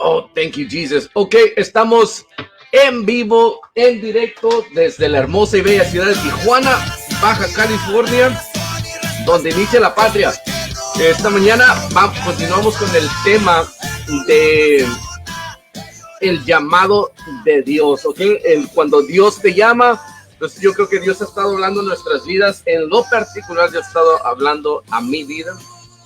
Oh, thank you, Jesus. Ok, estamos en vivo, en directo, desde la hermosa y bella ciudad de Tijuana, Baja California, donde inicia la patria. Esta mañana continuamos con el tema de el llamado de Dios, ¿ok? Cuando Dios te llama, pues yo creo que Dios ha estado hablando en nuestras vidas. En lo particular, Dios ha estado hablando a mi vida.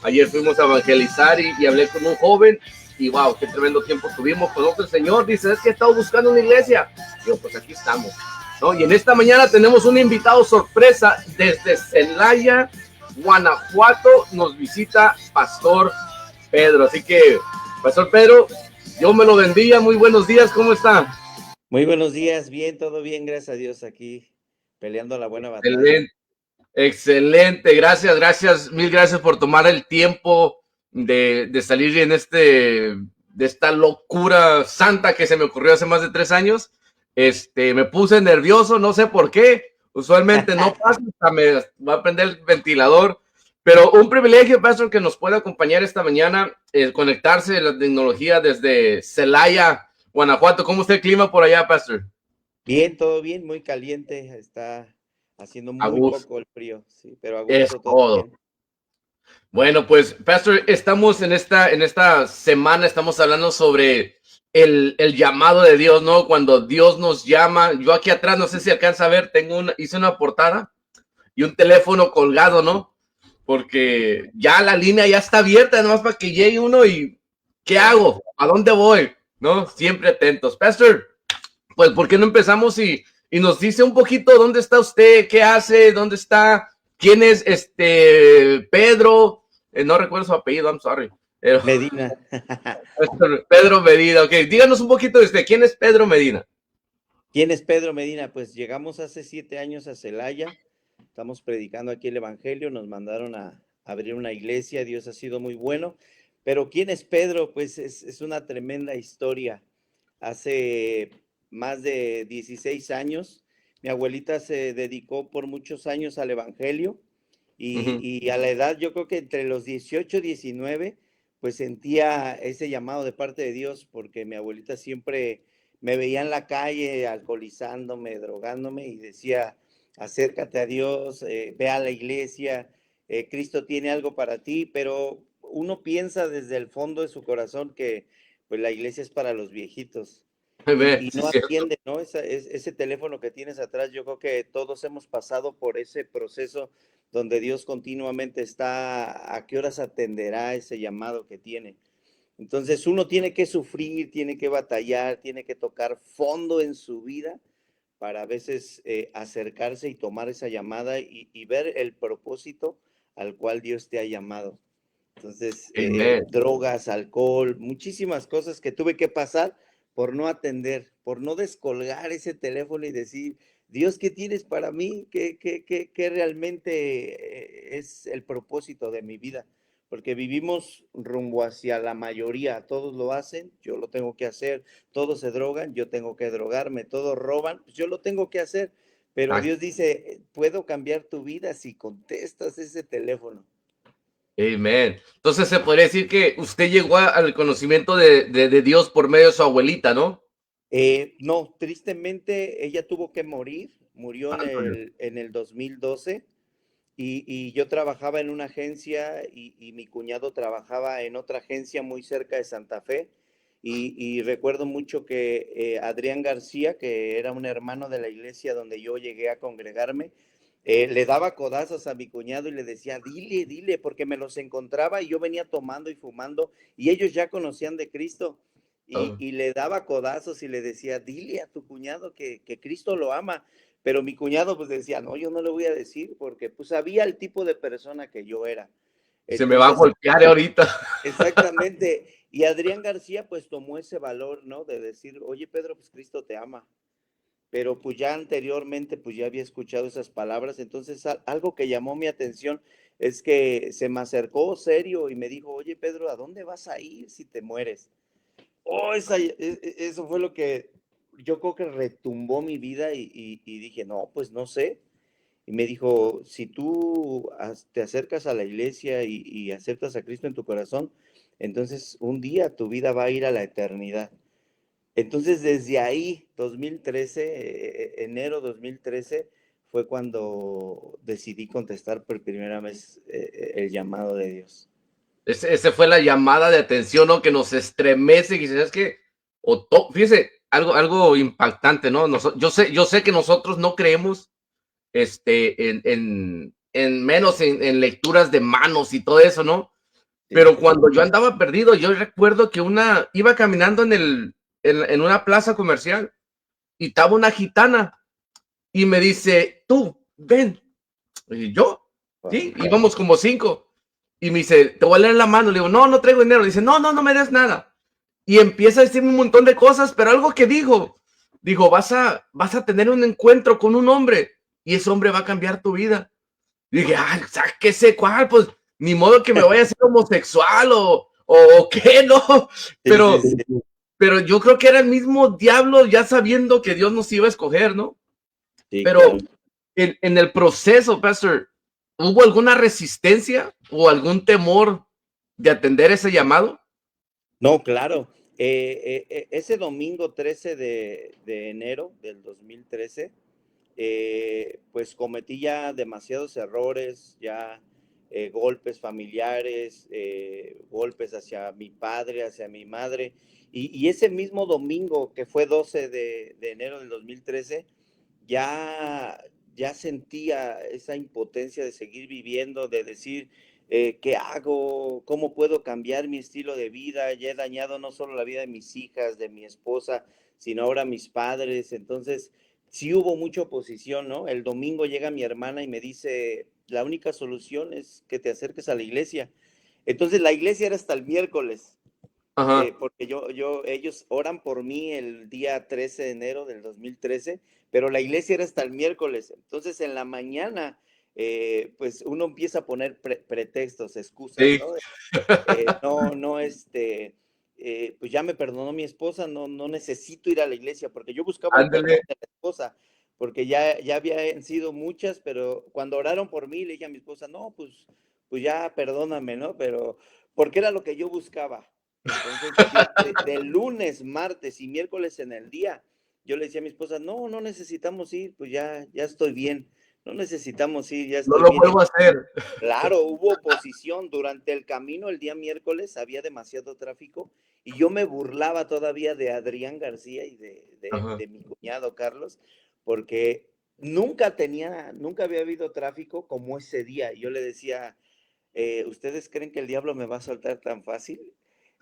Ayer fuimos a evangelizar y hablé con un joven y wow, qué tremendo tiempo tuvimos con otro señor. Dice, es que he estado buscando una iglesia. Yo, pues aquí estamos, ¿no? Y en esta mañana tenemos un invitado sorpresa desde Celaya, Guanajuato. Nos visita Pastor Pedro. Así que, Pastor Pedro, Dios me lo bendiga. Muy buenos días, ¿cómo está? Muy buenos días, bien, todo bien, gracias a Dios, aquí peleando la buena batalla. Excelente, excelente. Gracias, mil gracias por tomar el tiempo de salir en de esta locura santa que se me ocurrió hace más de 3 años. Me puse nervioso, no sé por qué. Usualmente no pasa, hasta me va a prender el ventilador. Pero un privilegio, Pastor, que nos pueda acompañar esta mañana, conectarse a la tecnología desde Celaya, Guanajuato. ¿Cómo está el clima por allá, Pastor? Bien, todo bien, muy caliente, está haciendo A muy gusto. poco el frío, sí, pero a Es gusto, todo todo. bien. Bueno, pues, Pastor, estamos en esta semana, estamos hablando sobre el llamado de Dios, ¿no? Cuando Dios nos llama. Yo aquí atrás, no sé si alcanza a ver, hice una portada y un teléfono colgado, ¿no? Porque ya la línea ya está abierta, nomás para que llegue uno y ¿qué hago? ¿A dónde voy? ¿No? Siempre atentos. Pastor, pues, ¿por qué no empezamos y nos dice un poquito dónde está usted, qué hace, dónde está, quién es Pedro? No recuerdo su apellido, I'm sorry. Pero, Medina. Pedro Medina, ok, díganos un poquito quién es Pedro Medina. ¿Quién es Pedro Medina? Pues llegamos hace 7 años a Celaya, estamos predicando aquí el Evangelio, nos mandaron a abrir una iglesia, Dios ha sido muy bueno, pero ¿quién es Pedro? Pues es una tremenda historia. Hace más de 16 años, mi abuelita se dedicó por muchos años al Evangelio Uh-huh. y a la edad, yo creo que entre los 18 y 19, pues sentía ese llamado de parte de Dios, porque mi abuelita siempre me veía en la calle alcoholizándome, drogándome y decía, acércate a Dios, ve a la iglesia, Cristo tiene algo para ti, pero uno piensa desde el fondo de su corazón que pues la iglesia es para los viejitos y Sí, no cierto. atiende, ¿no? Ese teléfono que tienes atrás, yo creo que todos hemos pasado por ese proceso donde Dios continuamente está, ¿a qué horas atenderá ese llamado que tiene? Entonces uno tiene que sufrir, tiene que batallar, tiene que tocar fondo en su vida para a veces acercarse y tomar esa llamada y ver el propósito al cual Dios te ha llamado. Entonces, Amen. drogas, alcohol, muchísimas cosas que tuve que pasar por no atender, por no descolgar ese teléfono y decir, Dios, ¿qué tienes para mí? ¿Qué realmente es el propósito de mi vida? Porque vivimos rumbo hacia la mayoría, todos lo hacen, yo lo tengo que hacer, todos se drogan, yo tengo que drogarme, todos roban, pues yo lo tengo que hacer. Pero Ay, Dios dice, puedo cambiar tu vida si contestas ese teléfono. amen. Entonces se podría decir que usted llegó al conocimiento de Dios por medio de su abuelita, ¿no? No, tristemente ella tuvo que morir, murió Ándale. en el 2012 y yo trabajaba en una agencia y mi cuñado trabajaba en otra agencia muy cerca de Santa Fe y recuerdo mucho que Adrián García, que era un hermano de la iglesia donde yo llegué a congregarme, le daba codazos a mi cuñado y le decía, dile, dile, porque me los encontraba y yo venía tomando y fumando y ellos ya conocían de Cristo. Oh. Y le daba codazos y le decía, dile a tu cuñado que Cristo lo ama. Pero mi cuñado pues decía, no, yo no le voy a decir porque pues sabía el tipo de persona que yo era. Se me va a Entonces, golpear ahorita. exactamente. Y Adrián García pues tomó ese valor, ¿no? De decir, oye Pedro, pues Cristo te ama. Pero pues ya anteriormente pues ya había escuchado esas palabras. Entonces algo que llamó mi atención es que se me acercó serio y me dijo, oye Pedro, ¿a dónde vas a ir si te mueres? Oh, eso fue lo que yo creo que retumbó mi vida y dije, no, pues no sé. Y me dijo, si tú te acercas a la iglesia y aceptas a Cristo en tu corazón, Entonces, un día tu vida va a ir a la eternidad. Entonces, desde ahí, 2013, enero 2013, fue cuando decidí contestar por primera vez el llamado de Dios. Ese fue la llamada de atención, ¿no? Que nos estremece, y es que, fíjese, algo impactante, ¿no? Yo sé que nosotros no creemos en menos en lecturas de manos y todo eso, ¿no? Sí, Pero cuando yo andaba perdido, yo recuerdo que iba caminando en una plaza comercial y estaba una gitana y me dice, tú, ven. Y yo, wow. sí, íbamos como 5. Y me dice, te voy a leer la mano. Le digo, no, no traigo dinero. Dice, no, no, no me des nada. Y empieza a decirme un montón de cosas, pero algo que dijo, vas a tener un encuentro con un hombre y ese hombre va a cambiar tu vida. Y dije, ay, sáquese cuál, pues ni modo que me vaya a ser homosexual o qué, ¿no? Sí, sí, Pero, sí. pero yo creo que era el mismo diablo ya sabiendo que Dios nos iba a escoger, ¿no? Sí, Pero claro. en el proceso, Pastor, ¿hubo alguna resistencia o algún temor de atender ese llamado? No, claro. Ese domingo 13 de enero del 2013, pues cometí ya demasiados errores, ya golpes familiares, golpes hacia mi padre, hacia mi madre. Y ese mismo domingo, que fue 12 de enero del 2013, ya, ya sentía esa impotencia de seguir viviendo, de decir, ¿qué hago? ¿Cómo puedo cambiar mi estilo de vida? Ya he dañado no solo la vida de mis hijas, de mi esposa, sino ahora mis padres. Entonces, sí hubo mucha oposición, ¿no? El domingo llega mi hermana y me dice, la única solución es que te acerques a la iglesia. Entonces, la iglesia era hasta el miércoles. Ajá. Porque ellos oran por mí el día 13 de enero del 2013, pero la iglesia era hasta el miércoles. Entonces, en la mañana, pues uno empieza a poner pretextos, excusas, Sí. ¿no? No, no, pues ya me perdonó mi esposa, no, no necesito ir a la iglesia, porque yo buscaba el perdón Ándale. de la esposa, porque ya habían sido muchas, pero cuando oraron por mí, le dije a mi esposa, no, pues ya perdóname, ¿no? Pero porque era lo que yo buscaba. Entonces, yo de lunes, martes y miércoles en el día, yo le decía a mi esposa, no, no necesitamos ir, pues ya estoy bien, no necesitamos ir, ya No estoy lo bien. vuelvo a hacer. Claro, hubo oposición durante el camino el día miércoles, había demasiado tráfico y yo me burlaba todavía de Adrián García y Ajá. de mi cuñado Carlos, porque nunca había habido tráfico como ese día. Y yo le decía, ¿ustedes creen que el diablo me va a soltar tan fácil?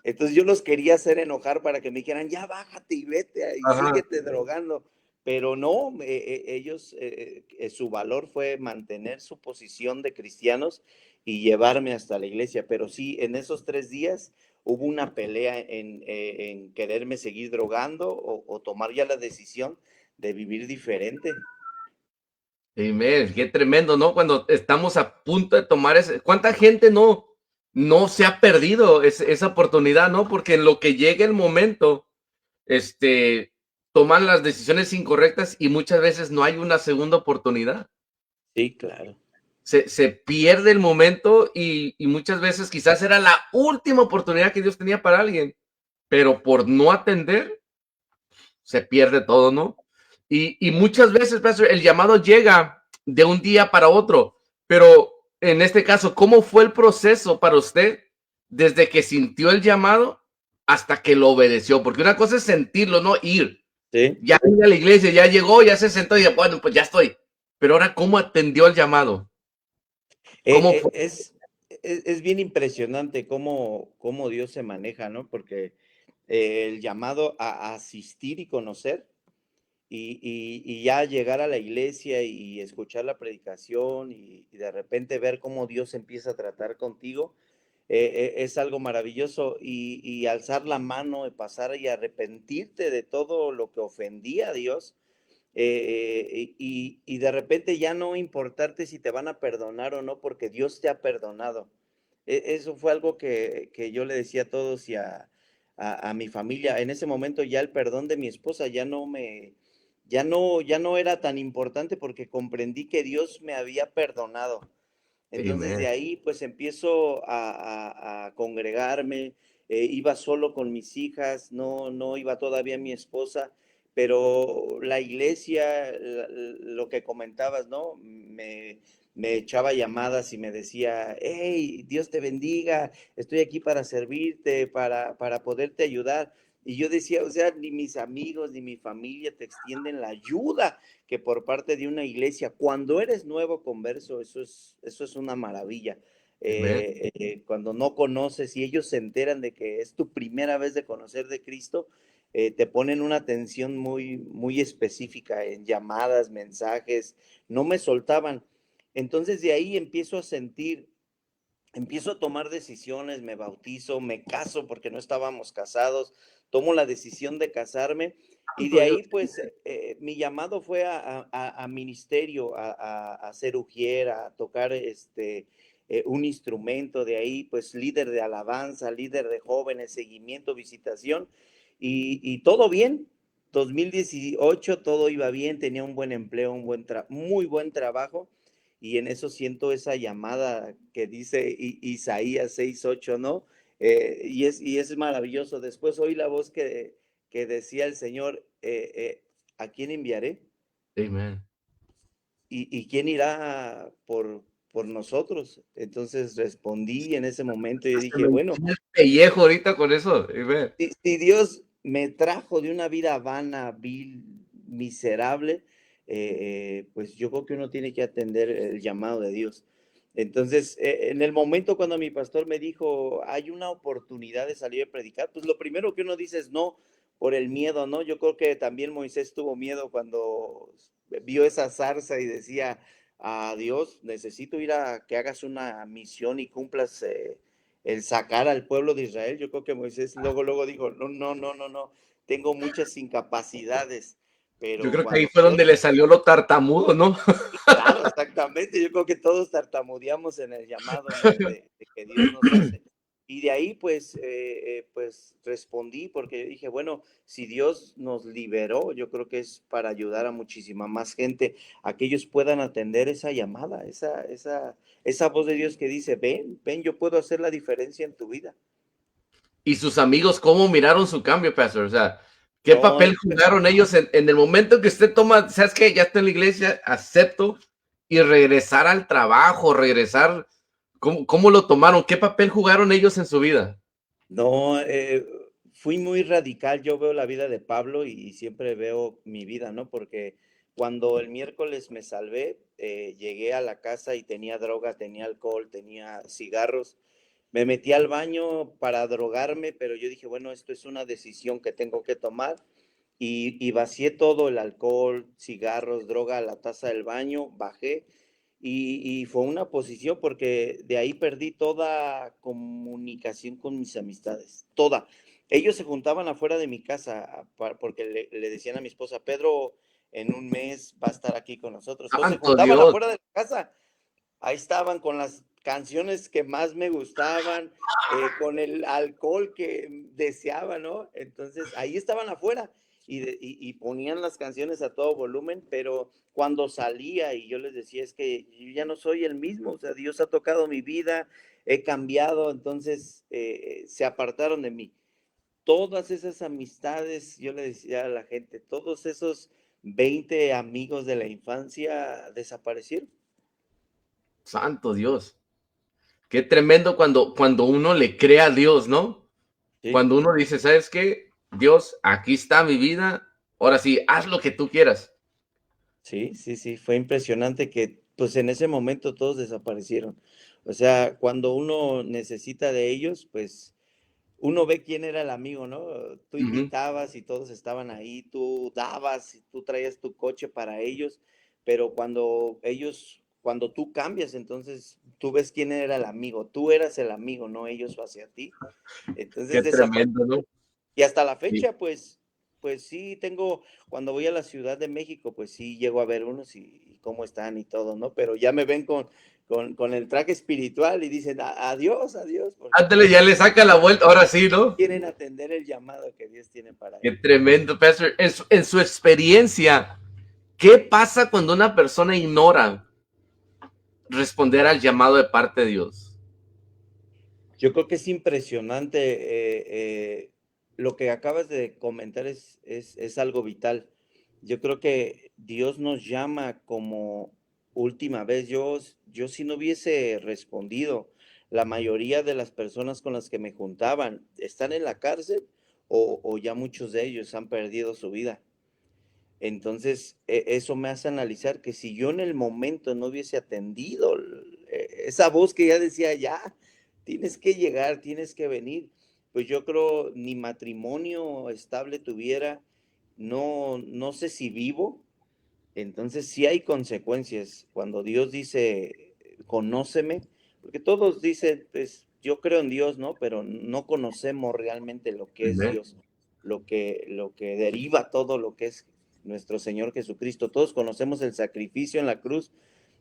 Entonces yo los quería hacer enojar para que me dijeran, ya bájate y vete y Ajá. síguete drogando. Pero no, ellos, su valor fue mantener su posición de cristianos y llevarme hasta la iglesia. Pero sí, en esos 3 días hubo una pelea en quererme seguir drogando o tomar ya la decisión de vivir diferente. Amen. Qué tremendo, ¿no? Cuando estamos a punto de tomar ese. ¿Cuánta gente no se ha perdido esa oportunidad, ¿no? Porque en lo que llega el momento, este, toman las decisiones incorrectas y muchas veces no hay una segunda oportunidad. Sí, claro. Se pierde el momento y muchas veces quizás era la última oportunidad que Dios tenía para alguien, pero por no atender, se pierde todo, ¿no? Y muchas veces, Pastor, el llamado llega de un día para otro, pero en este caso, ¿cómo fue el proceso para usted desde que sintió el llamado hasta que lo obedeció? Porque una cosa es sentirlo, no ir. Sí. Ya vine a la iglesia, ya llegó, ya se sentó y bueno, pues ya estoy. Pero ahora, ¿cómo atendió el llamado? ¿Cómo Eh, fue? eh, es, es bien impresionante cómo Dios se maneja, ¿no? Porque el llamado a asistir y conocer y ya llegar a la iglesia y escuchar la predicación y de repente ver cómo Dios empieza a tratar contigo, es algo maravilloso y alzar la mano y pasar y arrepentirte de todo lo que ofendía a Dios y de repente ya no importarte si te van a perdonar o no, porque Dios te ha perdonado. Eso fue algo que yo le decía a todos y a mi familia. En ese momento ya el perdón de mi esposa ya no era tan importante porque comprendí que Dios me había perdonado. Entonces de Amen. ahí pues empiezo a congregarme, iba solo con mis hijas, no iba todavía mi esposa, pero la iglesia, lo que comentabas, ¿no? Me echaba llamadas y me decía, hey, Dios te bendiga, estoy aquí para servirte, para poderte ayudar. Y yo decía, o sea, ni mis amigos ni mi familia te extienden la ayuda que por parte de una iglesia. Cuando eres nuevo converso, eso es una maravilla. Amen. Cuando no conoces y ellos se enteran de que es tu primera vez de conocer de Cristo, te ponen una atención muy, muy específica en llamadas, mensajes, no me soltaban. Entonces de ahí empiezo a sentir, empiezo a tomar decisiones, me bautizo, me caso porque no estábamos casados, tomo la decisión de casarme y Santo de Dios. ahí pues mi llamado fue a ministerio, a ser ujier, a tocar un instrumento, de ahí pues líder de alabanza, líder de jóvenes, seguimiento, visitación y todo bien. 2018 todo iba bien, tenía un buen empleo, muy buen trabajo y en eso siento esa llamada que dice Isaías 6:8, ¿no? Y es maravilloso. Después oí la voz que decía el Señor, ¿a quién enviaré? Amen. ¿Y quién irá por nosotros? Entonces respondí en ese momento y yo Se dije, me bueno, enchina el pellejo ahorita con eso. Amen. si Dios me trajo de una vida vana, vil, miserable, pues yo creo que uno tiene que atender el llamado de Dios. Entonces, en el momento cuando mi pastor me dijo, hay una oportunidad de salir a predicar, pues lo primero que uno dice es no, por el miedo, ¿no? Yo creo que también Moisés tuvo miedo cuando vio esa zarza y decía, a Dios, necesito ir a que hagas una misión y cumplas el sacar al pueblo de Israel. Yo creo que Moisés luego dijo, no, tengo muchas incapacidades, Yo pero creo que ahí cuando fue Dios, donde le salió lo tartamudo, ¿no? claro, exactamente, yo creo que todos tartamudeamos en el llamado, ¿no? De que Dios nos hace. Y de ahí, pues respondí porque yo dije, bueno, si Dios nos liberó, yo creo que es para ayudar a muchísima más gente, a que ellos puedan atender esa llamada, esa voz de Dios que dice, ven, yo puedo hacer la diferencia en tu vida. Y sus amigos, ¿cómo miraron su cambio, pastor? O sea, ¿qué No, papel jugaron ellos en el momento que usted toma, sabes que ya está en la iglesia, acepto, y regresar al trabajo, regresar, ¿cómo lo tomaron? ¿Qué papel jugaron ellos en su vida? no, fui muy radical. Yo veo la vida de Pablo y siempre veo mi vida, ¿no? Porque cuando el miércoles me salvé, llegué a la casa y tenía droga, tenía alcohol, tenía cigarros. Me metí al baño para drogarme, pero yo dije, bueno, esto es una decisión que tengo que tomar. Y vacié todo el alcohol, cigarros, droga a la taza del baño, bajé y fue una posición porque de ahí perdí toda comunicación con mis amistades, toda. Ellos se juntaban afuera de mi casa porque le decían a mi esposa, Pedro, en un mes va a estar aquí con nosotros. Entonces se Santo juntaban Dios. afuera de la casa. Ahí estaban con las canciones que más me gustaban, con el alcohol que deseaba, ¿no? Entonces, ahí estaban afuera y ponían las canciones a todo volumen, pero cuando salía y yo les decía, es que yo ya no soy el mismo, o sea, Dios ha tocado mi vida, he cambiado, entonces se apartaron de mí. Todas esas amistades, yo le decía a la gente, todos esos 20 amigos de la infancia desaparecieron. Santo Dios. Qué tremendo cuando uno le cree a Dios, ¿no? Sí. Cuando uno dice, ¿sabes qué? Dios, aquí está mi vida. Ahora sí, haz lo que tú quieras. Sí, fue impresionante que pues en ese momento todos desaparecieron. O sea, cuando uno necesita de ellos, pues uno ve quién era el amigo, ¿no? Tú Ujú. invitabas y todos estaban ahí, tú dabas, y tú traías tu coche para ellos, pero cuando tú cambias, entonces tú ves quién era el amigo, tú eras el amigo, no ellos hacia ti. Qué Entonces tremendo, ¿no? y hasta la Sí. fecha, pues sí tengo, cuando voy a la Ciudad de México, pues sí llego a ver unos y cómo están y todo, ¿no? Pero ya me ven con el traje espiritual y dicen, adiós, adiós, porque Ándale, ya le saca la vuelta. Ahora sí, ¿no? quieren atender el llamado que Dios tiene para Qué ellos. tremendo, Pastor. En su experiencia, ¿qué pasa cuando una persona ignora responder al llamado de parte de Dios? Yo creo que es impresionante. Lo que acabas de comentar es algo vital. Yo creo que Dios nos llama como última vez. Yo si no hubiese respondido, la mayoría de las personas con las que me juntaban están en la cárcel o ya muchos de ellos han perdido su vida. Entonces, eso me hace analizar que si yo en el momento no hubiese atendido esa voz que ya decía, ya, tienes que llegar, tienes que venir, pues yo creo ni matrimonio estable tuviera, no sé si vivo. Entonces sí hay consecuencias. Cuando Dios dice, conóceme, porque todos dicen, pues yo creo en Dios, ¿no? Pero no conocemos realmente lo que es Amén. Dios, lo que deriva todo lo que es nuestro Señor Jesucristo. Todos conocemos el sacrificio en la cruz,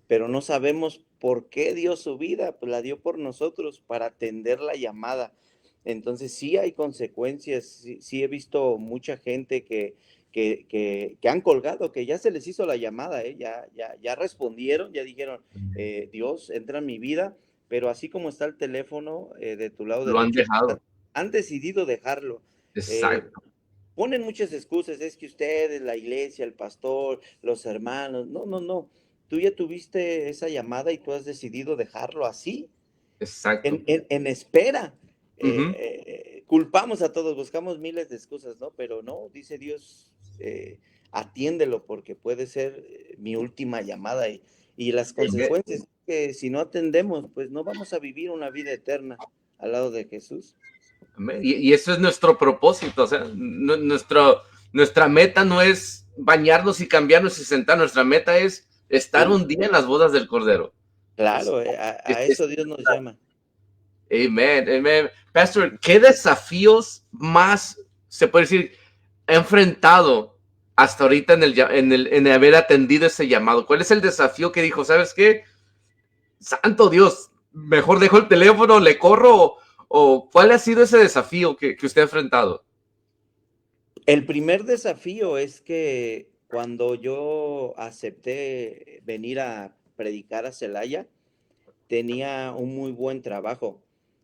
pero no sabemos por qué dio su vida, pues la dio por nosotros para atender la llamada. Entonces sí hay consecuencias, sí he visto mucha gente que han colgado, que ya se les hizo la llamada, ya respondieron, ya dijeron, Dios, entra en mi vida, pero así como está el teléfono de tu lado Lo han derecho, dejado. han decidido dejarlo. Eh, Exacto. Ponen muchas excusas, es que ustedes, la iglesia, el pastor, los hermanos, no, tú ya tuviste esa llamada y tú has decidido dejarlo así, Exacto. en espera. Ujú. Culpamos a todos, buscamos miles de excusas, ¿no? Pero no, dice Dios, atiéndelo porque puede ser mi última llamada y las Amén. consecuencias que si no atendemos, pues no vamos a vivir una vida eterna al lado de Jesús. Amén. Y eso es nuestro propósito, o sea, nuestra meta no es bañarnos y cambiarnos y sentar, nuestra meta es estar Sí, un día en las bodas del Cordero. Es, claro, a es, eso Dios nos llama. Amen, amen. Pastor, ¿qué desafíos más se puede decir ha enfrentado hasta ahorita en haber atendido ese llamado? ¿Cuál es el desafío que dijo, sabes qué? Santo Dios, mejor dejo el teléfono, le corro, o cuál ha sido ese desafío que usted ha enfrentado? El primer desafío es que cuando yo acepté venir a predicar a Celaya, tenía un muy buen trabajo.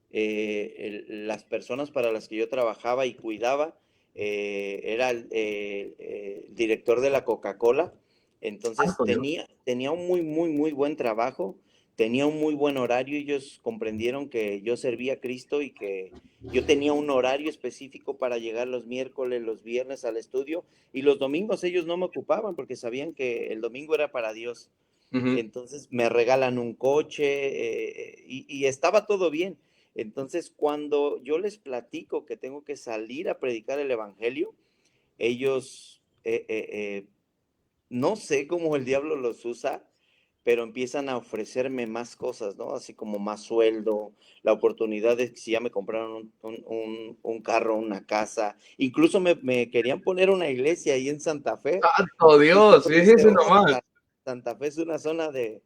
Las personas para las que yo trabajaba y cuidaba era el director de la Coca-Cola. Entonces Santo Dios. tenía un muy buen trabajo, tenía un muy buen horario. Ellos comprendieron que yo servía a Cristo y que yo tenía un horario específico para llegar los miércoles, los viernes al estudio, y los domingos ellos no me ocupaban porque sabían que el domingo era para Dios. Ujú. Entonces me regalan un coche y estaba todo bien. Entonces cuando yo les platico que tengo que salir a predicar el evangelio, ellos, no sé cómo el diablo los usa, pero empiezan a ofrecerme más cosas, ¿no? Así como más sueldo, la oportunidad de que si ya me compraron un carro, una casa, incluso me querían poner una iglesia ahí en Santa Fe. Santo Cristo Dios, dice, fíjese oh, nomás. Santa Fe es una zona de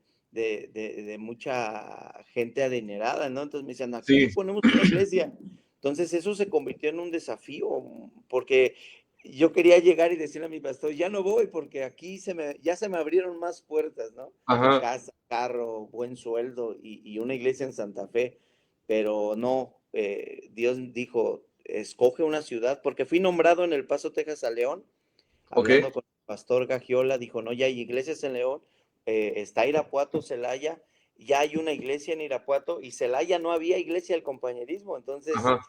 mucha gente adinerada, ¿no? Entonces me decían, aquí Sí, ponemos una iglesia. Entonces eso se convirtió en un desafío, porque yo quería llegar y decirle a mi pastor, ya no voy porque aquí ya se me abrieron más puertas, ¿no? ajá, Casa, carro, buen sueldo y una iglesia en Santa Fe, pero no, Dios dijo, escoge una ciudad, porque fui nombrado en El Paso, Texas, a León, ok, hablando con el pastor Gagiola, dijo, no, ya hay iglesias en León, está Irapuato, Celaya, ya hay una iglesia en Irapuato, y Celaya no había iglesia del compañerismo. Entonces, ajá,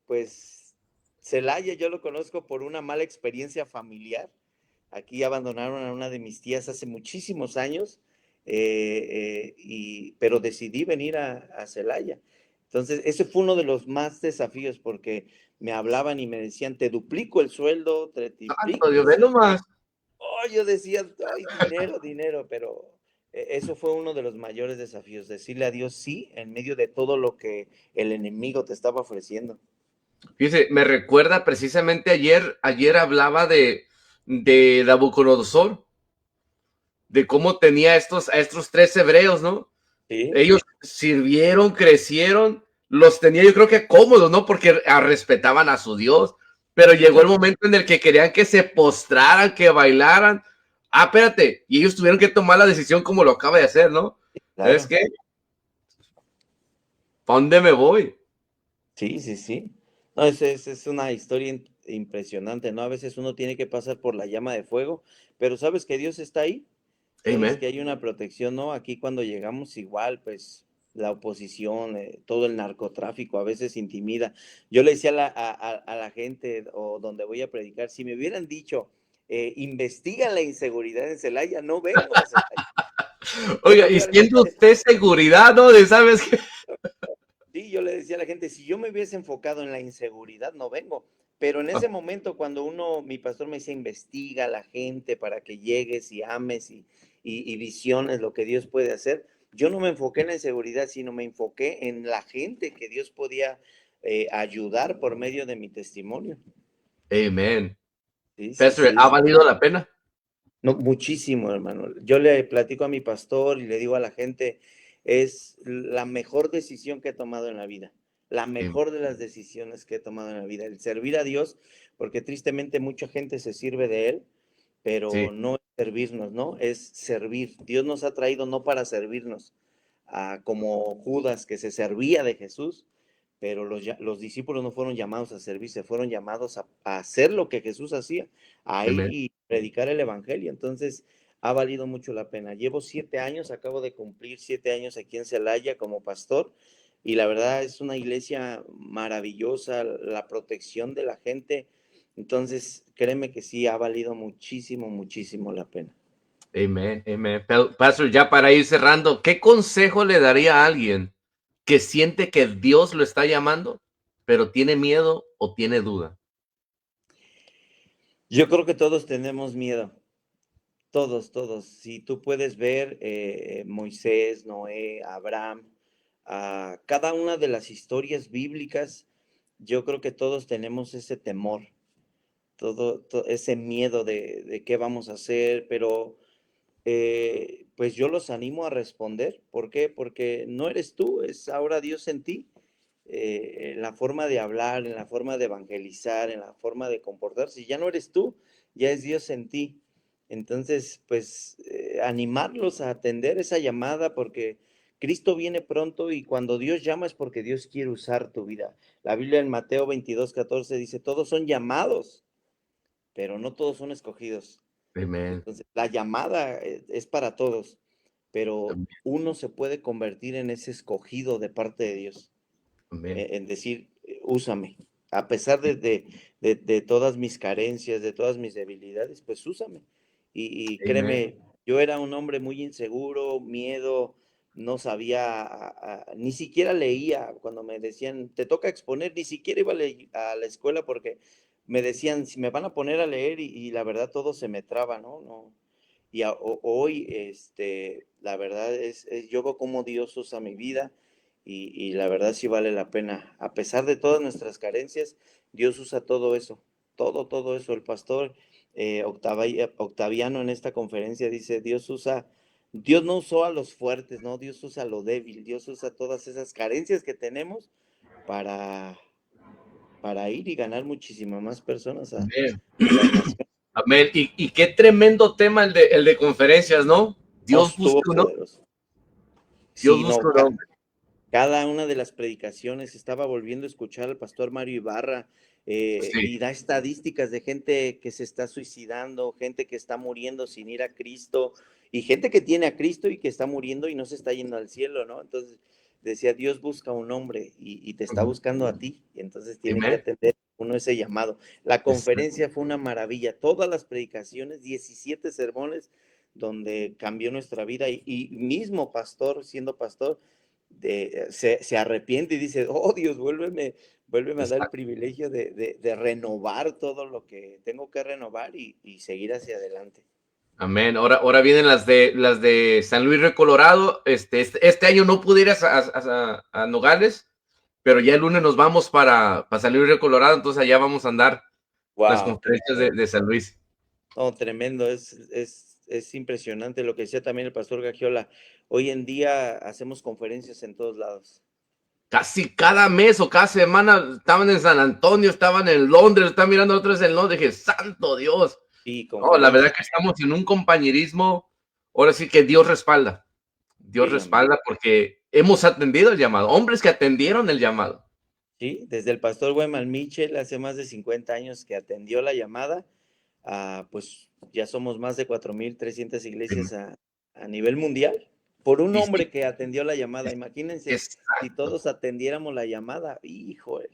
pues Celaya yo lo conozco por una mala experiencia familiar. Aquí abandonaron a una de mis tías hace muchísimos años, pero decidí venir a Celaya. Entonces, ese fue uno de los más desafíos porque me hablaban y me decían, te duplico el sueldo, te santo triplico Dios, el ve sueldo. nomás. Oh, yo decía, ay, dinero, dinero, pero eso fue uno de los mayores desafíos, decirle a Dios sí en medio de todo lo que el enemigo te estaba ofreciendo. Fíjese, me recuerda precisamente ayer hablaba de Nabucodonosor, de cómo tenía a estos tres hebreos, ¿no? Sí, Ellos sirvieron, crecieron, los tenía yo creo que cómodos, ¿no? Porque respetaban a su Dios, pero llegó el claro, momento en el que querían que se postraran, que bailaran. Ah, espérate, y ellos tuvieron que tomar la decisión como lo acaba de hacer, ¿no? ¿Sabes claro. qué? ¿Para dónde me voy? Sí, sí, sí. No, es una historia impresionante, ¿no? A veces uno tiene que pasar por la llama de fuego, pero sabes que Dios está ahí, sabes Amen. que hay una protección, ¿no? Aquí cuando llegamos igual, pues la oposición, todo el narcotráfico a veces intimida. Yo le decía a la gente o donde voy a predicar, si me hubieran dicho, investiga la inseguridad en Celaya, no vengo a Celaya. Yo Oiga, y siendo realmente, usted seguridad, ¿no? De, ¿sabes qué? sí, yo le decía a la gente, si yo me hubiese enfocado en la inseguridad, no vengo. Pero en ese momento, cuando mi pastor me decía, investiga a la gente para que llegues y ames y visiones lo que Dios puede hacer, yo no me enfoqué en la inseguridad, sino me enfoqué en la gente que Dios podía ayudar por medio de mi testimonio. Amen. Sí, sí, Pastor, sí. ¿ha valido la pena? No, muchísimo, hermano. Yo le platico a mi pastor y le digo a la gente, es la mejor decisión que he tomado en la vida, la Am- mejor de las decisiones que he tomado en la vida, el servir a Dios, porque tristemente mucha gente se sirve de Él, pero Sí, no es servirnos, ¿no? Es servir. Dios nos ha traído no para servirnos, como Judas que se servía de Jesús, pero los discípulos no fueron llamados a servirse, fueron llamados a hacer lo que Jesús hacía, a ir amen. y predicar el evangelio. Entonces, ha valido mucho la pena. Llevo 7 años, acabo de cumplir 7 años aquí en Celaya como pastor, y la verdad es una iglesia maravillosa, la protección de la gente. Entonces, créeme que sí, ha valido muchísimo, muchísimo la pena. Amen, amen. Pastor, ya para ir cerrando, ¿qué consejo le daría a alguien que siente que Dios lo está llamando, pero tiene miedo o tiene duda? Yo creo que todos tenemos miedo. Todos, todos. Si tú puedes ver Moisés, Noé, Abraham, cada una de las historias bíblicas, yo creo que todos tenemos ese temor, ese miedo de qué vamos a hacer, pero pues yo los animo a responder. ¿Por qué? Porque no eres tú, es ahora Dios en ti. En la forma de hablar, en la forma de evangelizar, en la forma de comportarse. Ya no eres tú, ya es Dios en ti. Entonces, pues animarlos a atender esa llamada porque Cristo viene pronto y cuando Dios llama es porque Dios quiere usar tu vida. La Biblia en Mateo 22:14 dice, todos son llamados, pero no todos son escogidos. Amen. Entonces, la llamada es para todos, pero uno se puede convertir en ese escogido de parte de Dios Amen. en decir, úsame, a pesar de todas mis carencias, de todas mis debilidades, pues úsame. Y Amen. créeme, yo era un hombre muy inseguro, miedo, no sabía, ni siquiera leía cuando me decían, te toca exponer, ni siquiera iba a la escuela porque me decían, si me van a poner a leer y la verdad todo se me traba, ¿no? No. Y hoy, la verdad yo veo cómo Dios usa mi vida y la verdad sí vale la pena. A pesar de todas nuestras carencias, Dios usa todo eso, todo eso. El pastor Octaviano en esta conferencia dice, Dios no usó a los fuertes, ¿no? Dios usa a lo débil, Dios usa todas esas carencias que tenemos para, para ir y ganar muchísimas más personas Amen. a las naciones. Amén. Y qué tremendo tema el de conferencias, ¿no? No, Dios estuvo busca un hombre. poderoso. Dios Sí, busca no, un hombre. cada una de las predicaciones estaba volviendo a escuchar al pastor Mario Ibarra Sí. y da estadísticas de gente que se está suicidando, gente que está muriendo sin ir a Cristo y gente que tiene a Cristo y que está muriendo y no se está yendo al cielo, ¿no? Entonces decía, Dios busca un hombre y te está Ujú. buscando a ti y entonces tiene que Amen. atender uno ese llamado. La Exacto. conferencia fue una maravilla, todas las predicaciones, 17 sermones donde cambió nuestra vida y mismo pastor, siendo pastor, se arrepiente y dice, oh Dios, vuélveme a dar el Exacto. privilegio de renovar todo lo que tengo que renovar y seguir hacia adelante. Amén. Ahora vienen las de San Luis Río Colorado. Este año no pude ir a Nogales, pero ya el lunes nos vamos para San Luis Río Colorado, entonces allá vamos a andar las Wow, qué conferencias padre. de San Luis. No, tremendo, es impresionante lo que decía también el pastor Gagiola. Hoy en día hacemos conferencias en todos lados. Casi cada mes o cada semana estaban en San Antonio, estaban en Londres, estaban mirando otra vez en Londres. Dije, santo Dios. Y No, la verdad conferencias. que estamos en un compañerismo. Ahora sí que Dios respalda. Dios Sí, amén. respalda porque hemos atendido el llamado, hombres que atendieron el llamado. Sí, desde el pastor Weimar Mitchell hace más de 50 años que atendió la llamada, pues ya somos más de 4,300 iglesias a nivel mundial, por un Y sí, hombre que atendió la llamada. Imagínense si exacto. todos atendiéramos la llamada, híjole.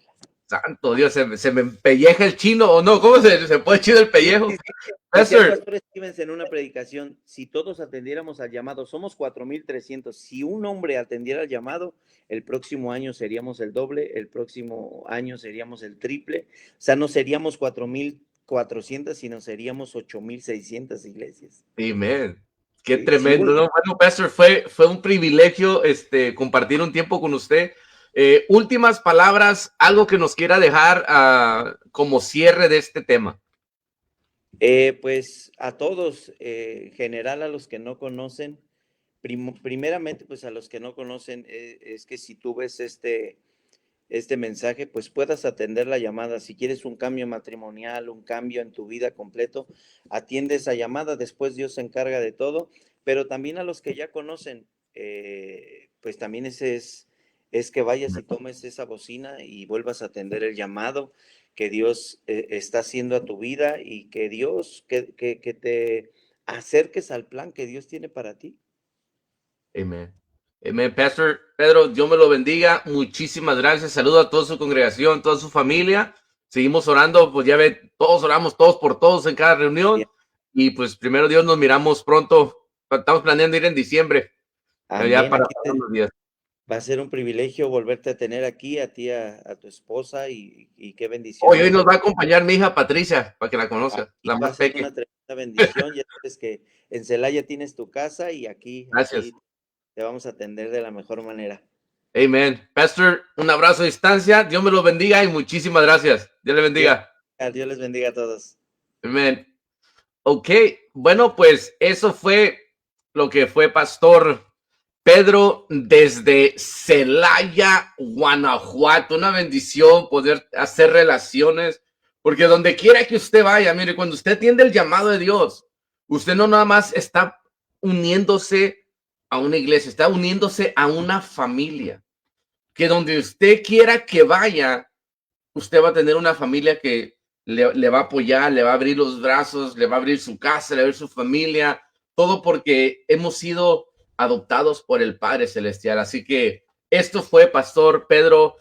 Santo Dios, se me empelleja el chino, o no, ¿cómo se puede chido el Sí, pellejo? sí, sí. Decía el Pastor, pastor Stevens en una predicación, si todos atendiéramos al llamado, somos 4,300. Si un hombre atendiera al llamado, el próximo año seríamos el doble, el próximo año seríamos el triple. O sea, no seríamos 4,400, sino seríamos 8,600 iglesias. amen. Qué Sí, si tremendo, ¿no? Bueno, Pastor, fue un privilegio compartir un tiempo con usted. Últimas palabras, algo que nos quiera dejar como cierre de este tema. Pues a todos, general a los que no conocen, primeramente pues a los que no conocen, es que si tú ves este mensaje, pues puedas atender la llamada. Si quieres un cambio matrimonial, un cambio en tu vida completo, atiende esa llamada, después Dios se encarga de todo, pero también a los que ya conocen, pues también ese es que vayas y tomes esa bocina y vuelvas a atender el llamado que Dios está haciendo a tu vida y que Dios, que te acerques al plan que Dios tiene para ti. Amén. Amén. Pastor Pedro, Dios me lo bendiga. Muchísimas gracias. Saludo a toda su congregación, toda su familia. Seguimos orando, pues ya ve, todos oramos todos por todos en cada reunión. Y pues primero Dios, nos miramos pronto. Estamos planeando ir en diciembre. Ya Amén. para unos días. Va a ser un privilegio volverte a tener aquí, a ti, a tu esposa, y qué bendición. Hoy nos va a acompañar mi hija Patricia, para que la conozca, la Va a más ser pequeña. una tremenda bendición. Ya sabes que en Celaya tienes tu casa y aquí Gracias. te vamos a atender de la mejor manera. Amen. Pastor, un abrazo a distancia. Dios me lo bendiga y muchísimas gracias. Dios le bendiga. Dios les bendiga a todos. Amén. Ok, bueno, pues eso fue lo que fue Pastor Pedro desde Celaya, Guanajuato. Una bendición poder hacer relaciones, porque donde quiera que usted vaya, mire, cuando usted atiende el llamado de Dios, usted no nada más está uniéndose a una iglesia, está uniéndose a una familia. Que donde usted quiera que vaya, usted va a tener una familia que le va a apoyar, le va a abrir los brazos, le va a abrir su casa, le va a abrir su familia, todo porque hemos sido adoptados por el Padre Celestial. Así que esto fue Pastor Pedro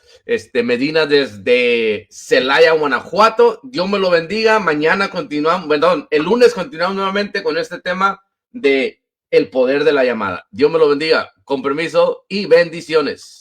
Medina desde Celaya, Guanajuato. Dios me lo bendiga. Mañana continuamos, perdón, el lunes continuamos nuevamente con este tema de el poder de la llamada. Dios me lo bendiga. Con permiso y bendiciones.